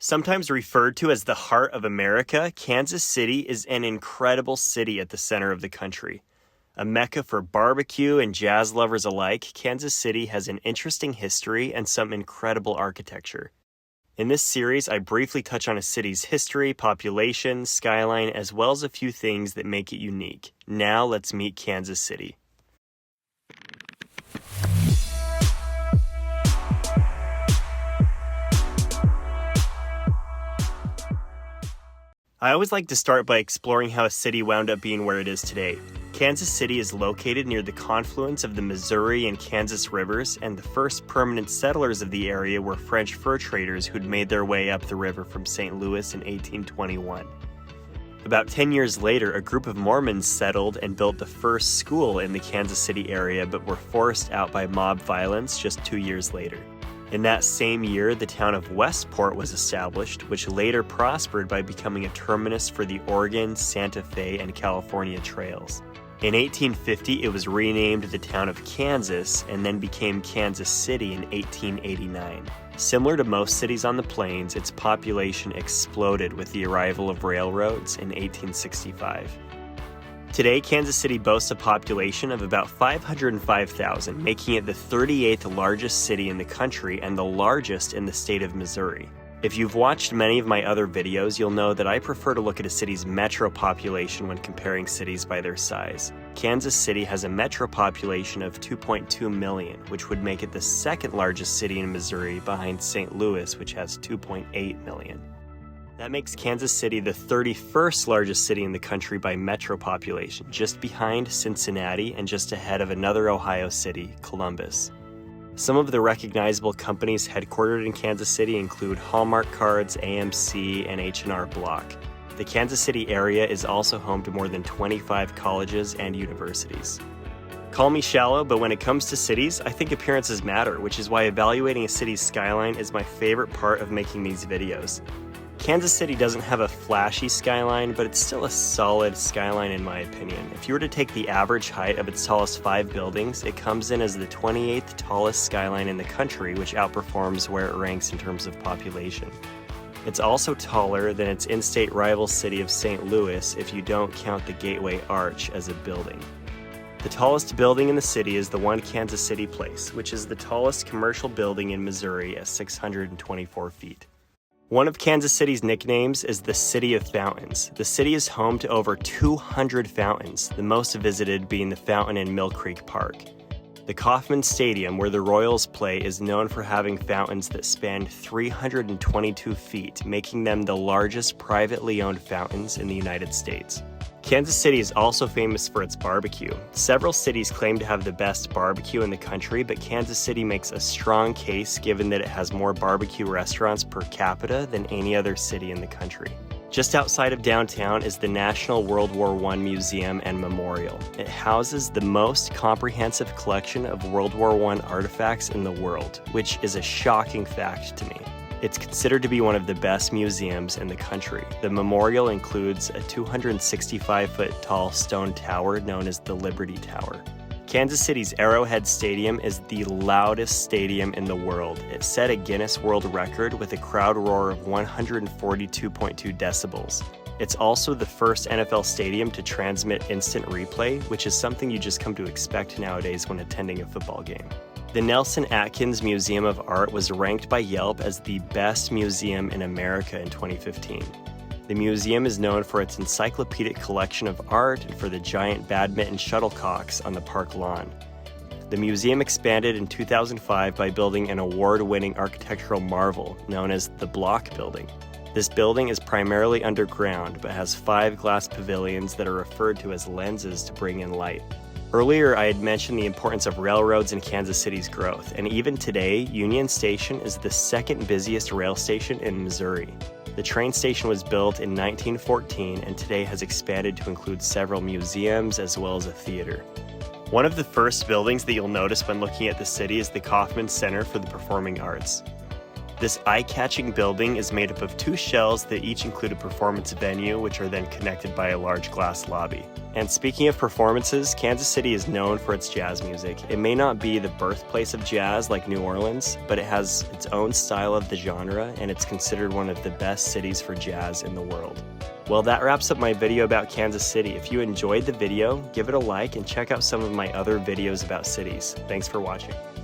Sometimes referred to as the heart of America, Kansas City is an incredible city at the center of the country. A mecca for barbecue and jazz lovers alike, Kansas City has an interesting history and some incredible architecture. In this series, I briefly touch on a city's history, population, skyline, as well as a few things that make it unique. Now let's meet Kansas City. I always like to start by exploring how a city wound up being where it is today. Kansas City is located near the confluence of the Missouri and Kansas rivers, and the first permanent settlers of the area were French fur traders who'd made their way up the river from St. Louis in 1821. About 10 years later, a group of Mormons settled and built the first school in the Kansas City area, but were forced out by mob violence just 2 years later. In that same year, the town of Westport was established, which later prospered by becoming a terminus for the Oregon, Santa Fe, and California trails. In 1850, it was renamed the town of Kansas and then became Kansas City in 1889. Similar to most cities on the plains, its population exploded with the arrival of railroads in 1865. Today, Kansas City boasts a population of about 505,000, making it the 38th largest city in the country and the largest in the state of Missouri. If you've watched many of my other videos, you'll know that I prefer to look at a city's metro population when comparing cities by their size. Kansas City has a metro population of 2.2 million, which would make it the second largest city in Missouri behind St. Louis, which has 2.8 million. That makes Kansas City the 31st largest city in the country by metro population, just behind Cincinnati and just ahead of another Ohio city, Columbus. Some of the recognizable companies headquartered in Kansas City include Hallmark Cards, AMC, and H&R Block. The Kansas City area is also home to more than 25 colleges and universities. Call me shallow, but when it comes to cities, I think appearances matter, which is why evaluating a city's skyline is my favorite part of making these videos. Kansas City doesn't have a flashy skyline, but it's still a solid skyline in my opinion. If you were to take the average height of its tallest 5 buildings, it comes in as the 28th tallest skyline in the country, which outperforms where it ranks in terms of population. It's also taller than its in-state rival city of St. Louis if you don't count the Gateway Arch as a building. The tallest building in the city is the One Kansas City Place, which is the tallest commercial building in Missouri at 624 feet. One of Kansas City's nicknames is the City of Fountains. The city is home to over 200 fountains, the most visited being the fountain in Mill Creek Park. The Kauffman Stadium, where the Royals play, is known for having fountains that span 322 feet, making them the largest privately owned fountains in the United States. Kansas City is also famous for its barbecue. Several cities claim to have the best barbecue in the country, but Kansas City makes a strong case given that it has more barbecue restaurants per capita than any other city in the country. Just outside of downtown is the National World War I Museum and Memorial. It houses the most comprehensive collection of World War I artifacts in the world, which is a shocking fact to me. It's considered to be one of the best museums in the country. The memorial includes a 265-foot tall stone tower known as the Liberty Tower. Kansas City's Arrowhead Stadium is the loudest stadium in the world. It set a Guinness World Record with a crowd roar of 142.2 decibels. It's also the first NFL stadium to transmit instant replay, which is something you just come to expect nowadays when attending a football game. The Nelson Atkins Museum of Art was ranked by Yelp as the best museum in America in 2015. The museum is known for its encyclopedic collection of art and for the giant badminton shuttlecocks on the park lawn. The museum expanded in 2005 by building an award-winning architectural marvel known as the Block Building. This building is primarily underground but has 5 glass pavilions that are referred to as lenses to bring in light. Earlier, I had mentioned the importance of railroads in Kansas City's growth, and even today, Union Station is the second busiest rail station in Missouri. The train station was built in 1914 and today has expanded to include several museums as well as a theater. One of the first buildings that you'll notice when looking at the city is the Kauffman Center for the Performing Arts. This eye-catching building is made up of 2 shells that each include a performance venue, which are then connected by a large glass lobby. And speaking of performances, Kansas City is known for its jazz music. It may not be the birthplace of jazz like New Orleans, but it has its own style of the genre, and it's considered one of the best cities for jazz in the world. Well, that wraps up my video about Kansas City. If you enjoyed the video, give it a like and check out some of my other videos about cities. Thanks for watching.